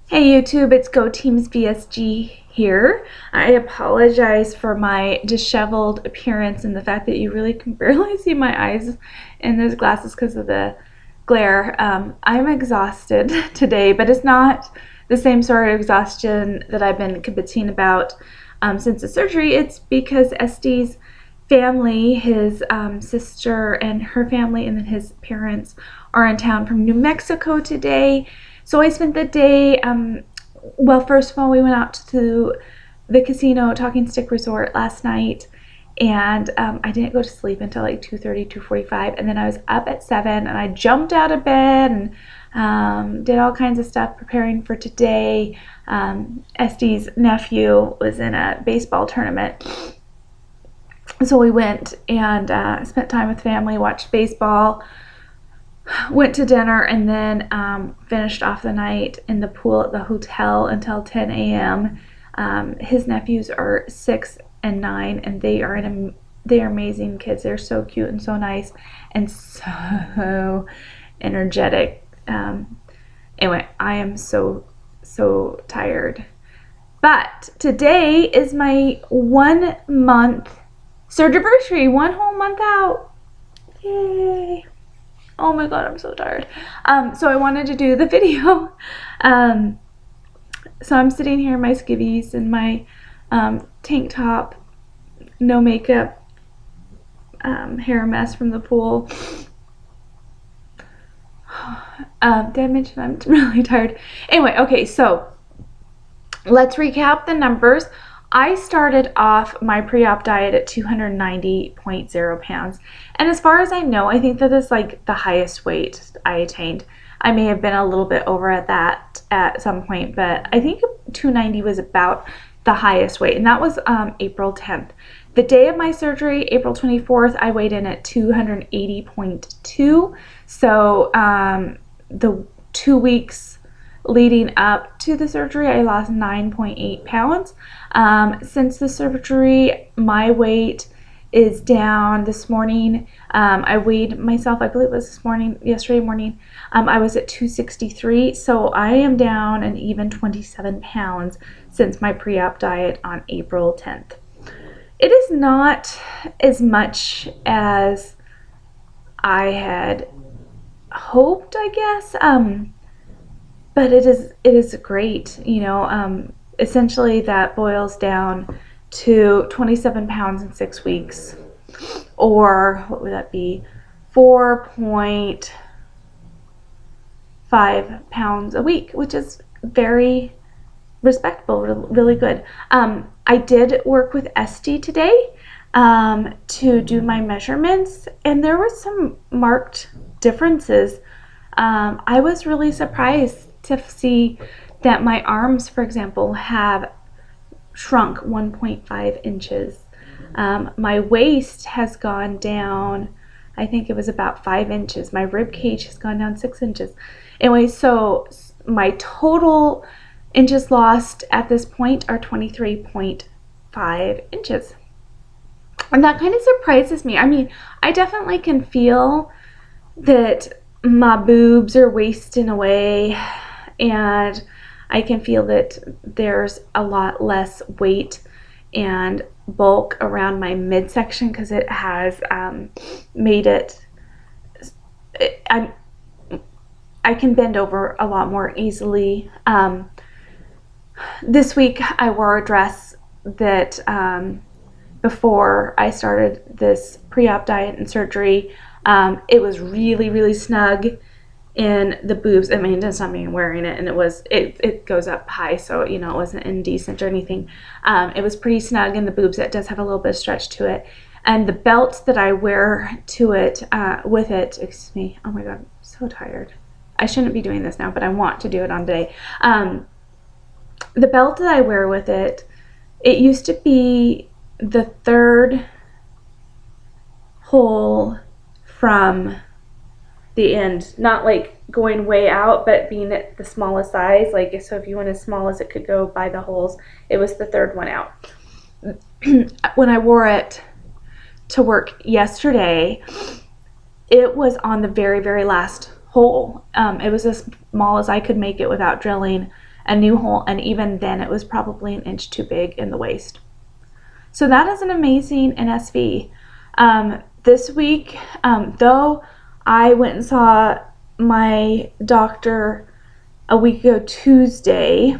Hey YouTube, it's Go Teams VSG here. I apologize for my disheveled appearance and the fact that you really can barely see my eyes in those glasses because of the glare. I'm exhausted today, but it's not the same sort of exhaustion that I've been kibitzing about since the surgery. It's because Este's family, his sister and her family, and then his parents are in town from New Mexico today. So I spent the day, well, first of all, we went out to the casino, Talking Stick Resort last night, and I didn't go to sleep until like 2:30, 2:45, and then I was up at 7, and I jumped out of bed and did all kinds of stuff preparing for today. Este's nephew was in a baseball tournament, so we went and spent time with family, watched baseball, went to dinner, and then finished off the night in the pool at the hotel until 10 a.m. His nephews are 6 and 9, and they are amazing kids. They're so cute and so nice and so energetic. Anyway, I am so tired. But today is my 1 month surgiversary, 1 whole month out. Yay! Oh my god, I'm so tired. So I wanted to do the video. So I'm sitting here in my skivvies and my tank top, no makeup, hair mess from the pool. Did I mention I'm really tired? Anyway, okay, so let's recap the numbers. I started off my pre-op diet at 290.0 pounds. And as far as I know, I think that is like the highest weight I attained. I may have been a little bit over at that at some point, but I think 290 was about the highest weight. And that was April 10th. The day of my surgery, April 24th, I weighed in at 280.2. So the 2 weeks leading up to the surgery, I lost 9.8 pounds. Since the surgery, my weight is down. This morning, I weighed myself, I believe it was yesterday morning, I was at 263, so I am down an even 27 pounds since my pre-op diet on April 10th. It is not as much as I had hoped, I guess, but it is great, you know. Essentially that boils down to 27 pounds in 6 weeks, or what would that be, 4.5 pounds a week, which is very respectable, really good. I did work with Este today to do my measurements, and there were some marked differences. I was really surprised to see that my arms, for example, have shrunk 1.5 inches. My waist has gone down, I think it was about 5 inches. My rib cage has gone down 6 inches. Anyway, so my total inches lost at this point are 23.5 inches. And that kind of surprises me. I mean, I definitely can feel that my boobs are wasting away, and I can feel that there's a lot less weight and bulk around my midsection because it has made it, I can bend over a lot more easily. This week I wore a dress that before I started this pre-op diet and surgery, it was really snug in the boobs. I mean, it doesn't mean wearing it, and it goes up high, so you know, it wasn't indecent or anything. It was pretty snug in the boobs. It does have a little bit of stretch to it, and the belt that I wear to it with it, excuse me, oh my god, I'm so tired. I shouldn't be doing this now, but I want to do it on today. The belt that I wear with it, it used to be the third hole from the end, not like going way out, but being at the smallest size. Like, so if you went as small as it could go by the holes, it was the third one out. When I wore it to work yesterday, it was on the very last hole. It was as small as I could make it without drilling a new hole, and even then it was probably an inch too big in the waist. So that is an amazing NSV. This week, though I went and saw my doctor a week ago Tuesday,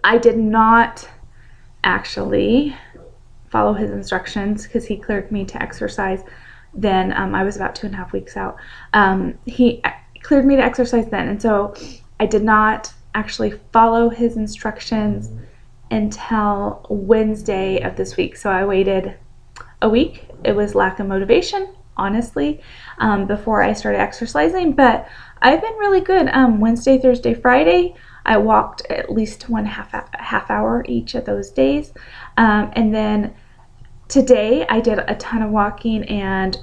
I did not actually follow his instructions because he cleared me to exercise then. I was about 2.5 weeks out. He cleared me to exercise then, and so I did not actually follow his instructions until Wednesday of this week. So I waited a week. It was lack of motivation, honestly, before I started exercising, but I've been really good. Wednesday, Thursday, Friday, I walked at least one half hour each of those days, and then today I did a ton of walking, and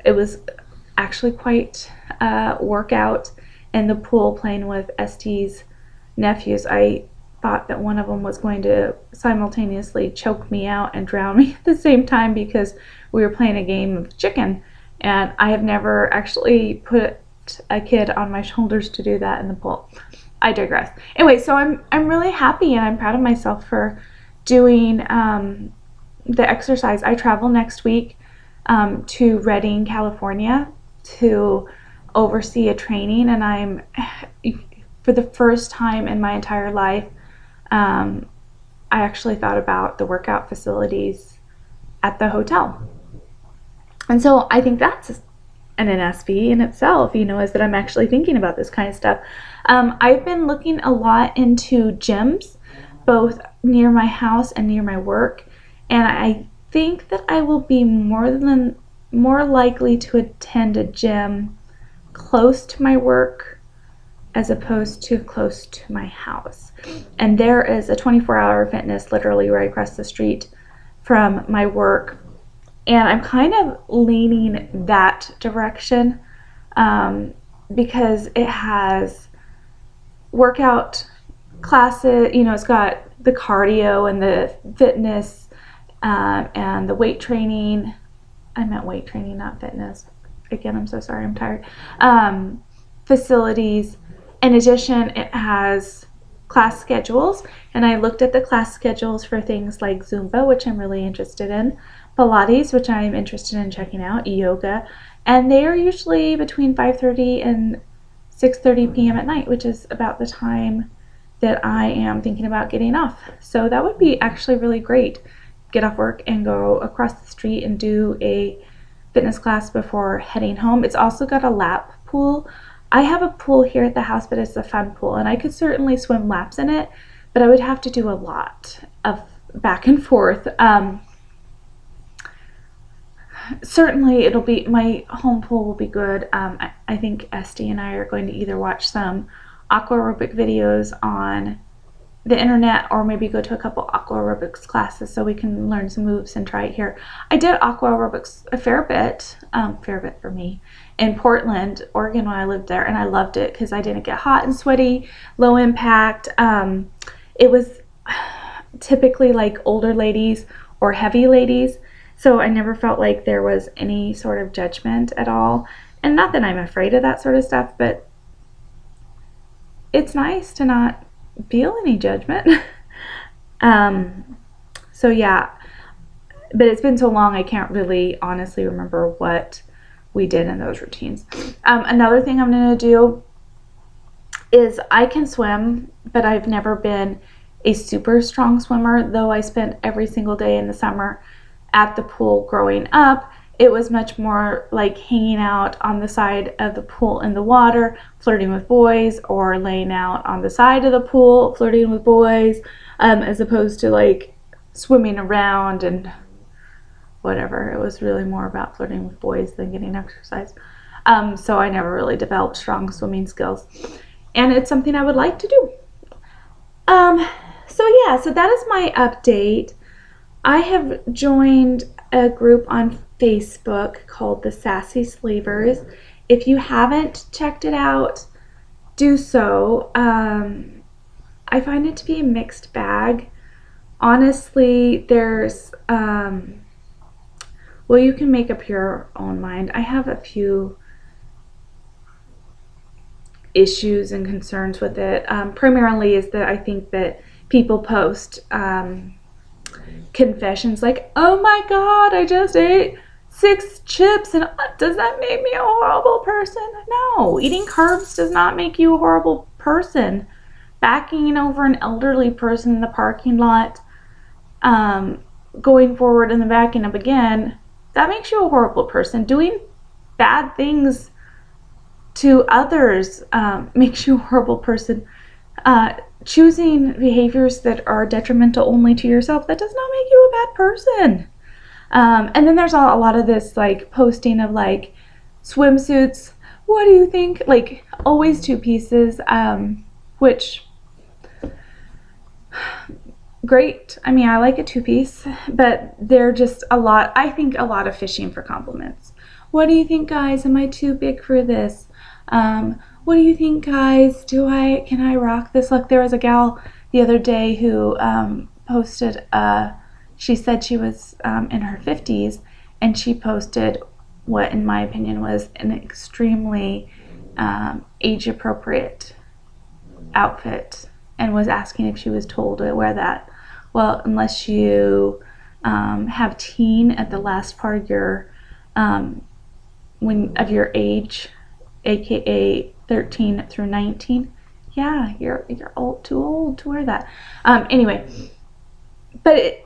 it was actually quite a workout in the pool playing with Este's nephews. I thought that one of them was going to simultaneously choke me out and drown me at the same time because we were playing a game of chicken, and I have never actually put a kid on my shoulders to do that in the pool. I digress. Anyway, so I'm really happy and I'm proud of myself for doing the exercise. I travel next week to Redding, California to oversee a training, and I'm, for the first time in my entire life, I actually thought about the workout facilities at the hotel. And so I think that's an NSV in itself, is that I'm actually thinking about this kind of stuff. I've been looking a lot into gyms, both near my house and near my work, and I think that I will be more likely to attend a gym close to my work as opposed to close to my house. And there is a 24-hour fitness literally right across the street from my work, and I'm kind of leaning that direction because it has workout classes, it's got the cardio and the fitness and the weight training. I meant weight training, not fitness. Again, I'm so sorry, I'm tired. Facilities. In addition, it has class schedules, and I looked at the class schedules for things like Zumba, which I'm really interested in, Pilates, which I'm interested in checking out, yoga, and they are usually between 5:30 and 6:30 p.m. at night, which is about the time that I am thinking about getting off. So that would be actually really great. Get off work and go across the street and do a fitness class before heading home. It's also got a lap pool. I have a pool here at the house, but it's a fun pool, and I could certainly swim laps in it, but I would have to do a lot of back and forth. Certainly it'll be, my home pool will be good. I think Esty and I are going to either watch some aqua aerobic videos on the internet or maybe go to a couple aqua aerobics classes so we can learn some moves and try it here. I did aqua aerobics a fair bit for me, in Portland, Oregon when I lived there, and I loved it because I didn't get hot and sweaty, low impact. It was typically like older ladies or heavy ladies, so I never felt like there was any sort of judgment at all. And not that I'm afraid of that sort of stuff, but it's nice to not feel any judgment. So yeah, but it's been so long I can't really honestly remember what we did in those routines. Another thing I'm going to do is I can swim, but I've never been a super strong swimmer, though I spent every single day in the summer at the pool growing up. It was much more like hanging out on the side of the pool in the water, flirting with boys, or laying out on the side of the pool, flirting with boys, as opposed to like swimming around and whatever. It was really more about flirting with boys than getting exercise. So I never really developed strong swimming skills, and it's something I would like to do. So yeah, so that is my update. I have joined a group on Facebook called the Sassy Slavers. If you haven't checked it out, do so. I find it to be a mixed bag. Honestly, there's, well, you can make up your own mind. I have a few issues and concerns with it. Primarily is that I think that people post confessions like, oh my god, I just ate 6 chips and does that make me a horrible person? No, eating carbs does not make you a horrible person. Backing over an elderly person in the parking lot, going forward and then backing up again, that makes you a horrible person. Doing bad things to others makes you a horrible person. Choosing behaviors that are detrimental only to yourself, that does not make you a bad person. And then there's a lot of this like posting of like swimsuits. What do you think? Like always 2 pieces, which great. I mean, I like a 2-piece, but they're just a lot. I think a lot of fishing for compliments. What do you think, guys? Am I too big for this? What do you think, guys? Can I rock this? Look, there was a gal the other day who posted, she said she was in her 50s, and she posted what, in my opinion, was an extremely age-appropriate outfit, and was asking if she was told to wear that. Well, unless you have teen at the last part of your age, aka 13 through 19, yeah, you're too old to wear that. Anyway, but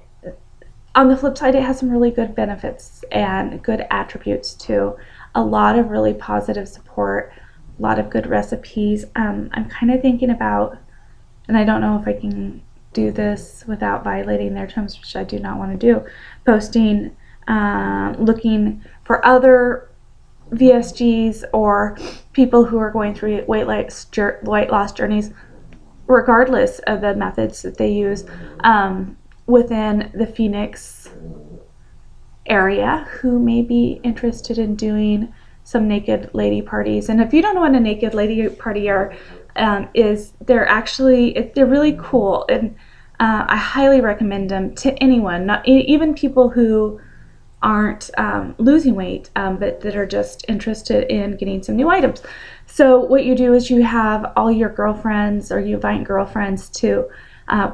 on the flip side, it has some really good benefits and good attributes too. A lot of really positive support, a lot of good recipes. I'm kind of thinking about, and I don't know if I can do this without violating their terms, which I do not want to do, posting, looking for other VSGs or people who are going through weight loss journeys, regardless of the methods that they use, within the Phoenix area, who may be interested in doing some naked lady parties. And if you don't know what a naked lady party is, they're really cool, and I highly recommend them to anyone, not even people who aren't losing weight, but that are just interested in getting some new items. So what you do is you have all your girlfriends, or you invite girlfriends to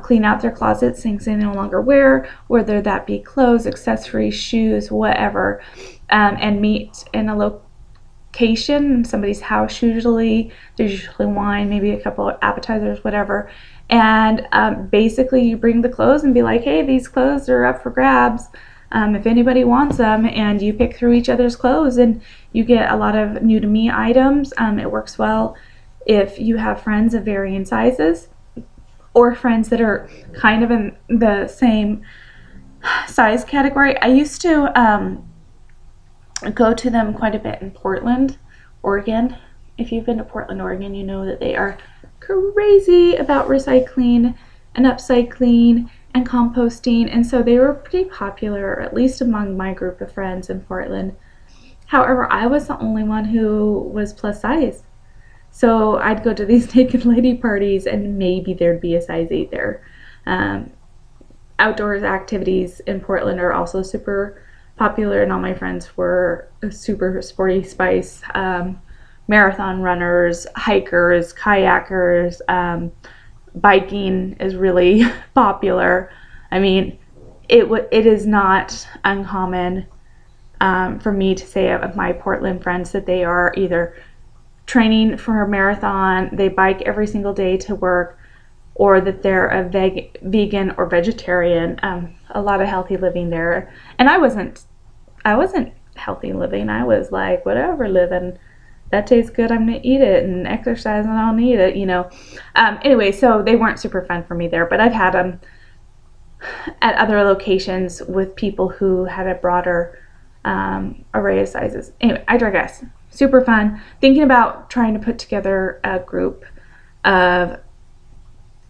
clean out their closets, things they no longer wear, whether that be clothes, accessories, shoes, whatever, and meet in a location, somebody's house usually. There's usually wine, maybe a couple of appetizers, whatever. And basically you bring the clothes and be like, hey, these clothes are up for grabs. If anybody wants them, and you pick through each other's clothes, and you get a lot of new to me items. It works well if you have friends of varying sizes, or friends that are kind of in the same size category. I used to go to them quite a bit in Portland, Oregon. If you've been to Portland, Oregon, you know that they are crazy about recycling and upcycling and composting, and so they were pretty popular, at least among my group of friends in Portland. However, I was the only one who was plus size, so I'd go to these naked lady parties and maybe there'd be a size 8 there. Outdoors activities in Portland are also super popular, and all my friends were super sporty spice, marathon runners, hikers, kayakers. Biking is really popular. I mean, it is not uncommon for me to say of my Portland friends that they are either training for a marathon, they bike every single day to work, or that they're a vegan or vegetarian. A lot of healthy living there. And I wasn't healthy living. I was like, whatever, living. That tastes good, I'm gonna eat it, and exercise and I'll need it, you know. Anyway, so they weren't super fun for me there, but I've had them at other locations with people who had a broader array of sizes. Anyway, I digress. Super fun. Thinking about trying to put together a group of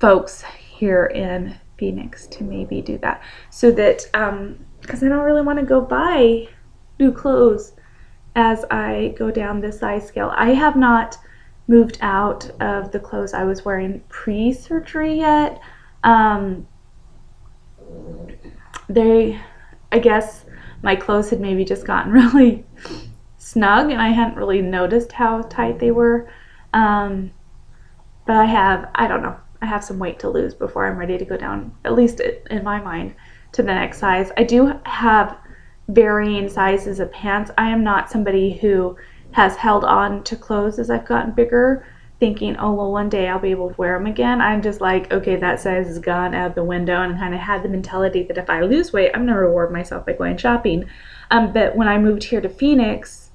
folks here in Phoenix to maybe do that, so that because I don't really want to go buy new clothes as I go down the size scale. I have not moved out of the clothes I was wearing pre-surgery yet. I guess my clothes had maybe just gotten really snug, and I hadn't really noticed how tight they were. But I don't know, I have some weight to lose before I'm ready to go down, at least in my mind, to the next size. I do have varying sizes of pants. I am not somebody who has held on to clothes as I've gotten bigger, thinking, oh, well, one day I'll be able to wear them again. I'm just like, okay, that size is gone out the window, and kind of had the mentality that if I lose weight, I'm going to reward myself by going shopping. But when I moved here to Phoenix,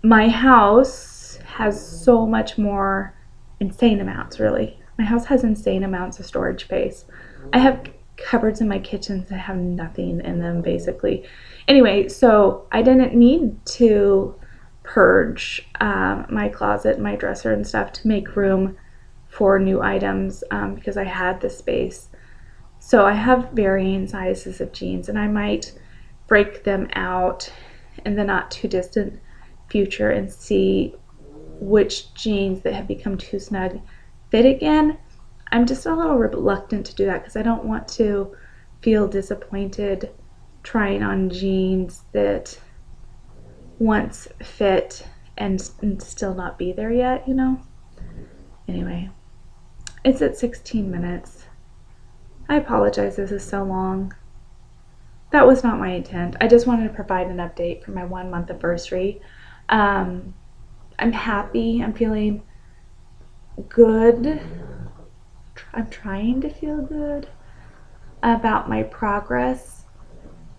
my house has so much more, insane amounts, really. My house has insane amounts of storage space. I have cupboards in my kitchen that have nothing in them, basically. Anyway, so I didn't need to purge my closet, my dresser and stuff to make room for new items because I had the space. So I have varying sizes of jeans, and I might break them out in the not too distant future and see which jeans that have become too snug fit again. I'm just a little reluctant to do that because I don't want to feel disappointed trying on jeans that once fit and still not be there yet, you know? Anyway, it's at 16 minutes. I apologize this is so long. That was not my intent. I just wanted to provide an update for my 1 month anniversary. I'm happy. I'm feeling good. I'm trying to feel good about my progress.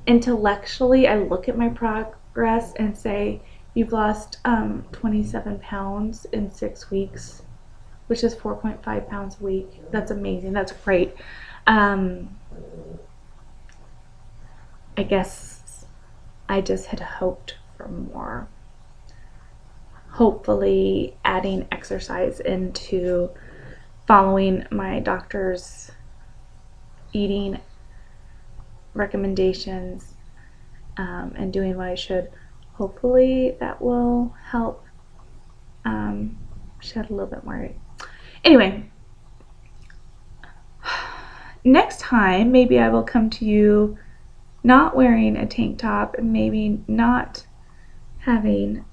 Intellectually, I look at my progress and say, you've lost 27 pounds in 6 weeks, which is 4.5 pounds a week. That's amazing. That's great. I guess I just had hoped for more. Hopefully adding exercise into following my doctor's eating recommendations and doing what I should. Hopefully that will help shed a little bit more weight. Anyway, next time maybe I will come to you not wearing a tank top and maybe not having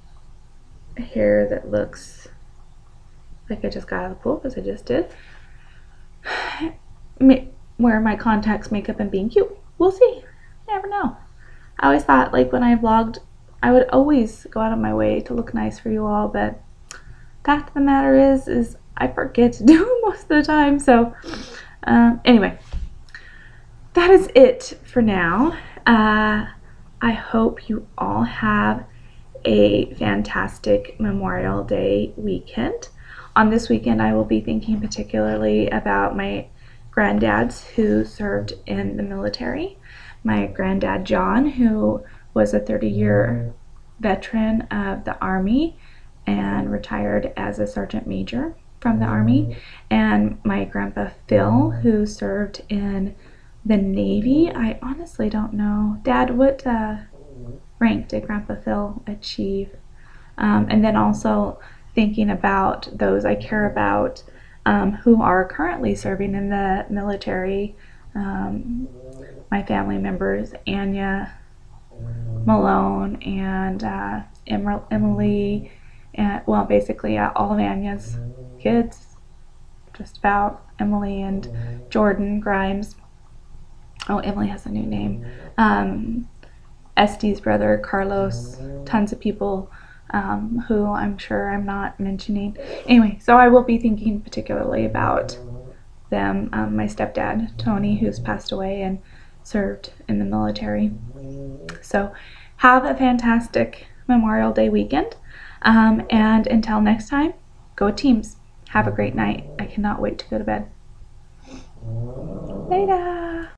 hair that looks like I just got out of the pool, because I just did. Wearing my contacts, makeup, and being cute. We'll see. You never know. I always thought, like, when I vlogged, I would always go out of my way to look nice for you all, but fact of the matter is I forget to do it most of the time. So anyway, that is it for now. I hope you all have a fantastic Memorial Day weekend. On this weekend, I will be thinking particularly about my granddads who served in the military. My granddad John, who was a 30-year veteran of the Army and retired as a sergeant major from the Army, and my grandpa Phil, who served in the Navy. I honestly don't know. Dad, what rank did Grandpa Phil achieve? And then also thinking about those I care about who are currently serving in the military. My family members, Anya Malone and Emily, and well, basically all of Anya's kids, just about. Emily and Jordan Grimes. Oh, Emily has a new name. Este's brother, Carlos, tons of people who I'm sure I'm not mentioning. Anyway, so I will be thinking particularly about them. My stepdad, Tony, who's passed away and served in the military. So have a fantastic Memorial Day weekend. And until next time, go Teams. Have a great night. I cannot wait to go to bed. Later.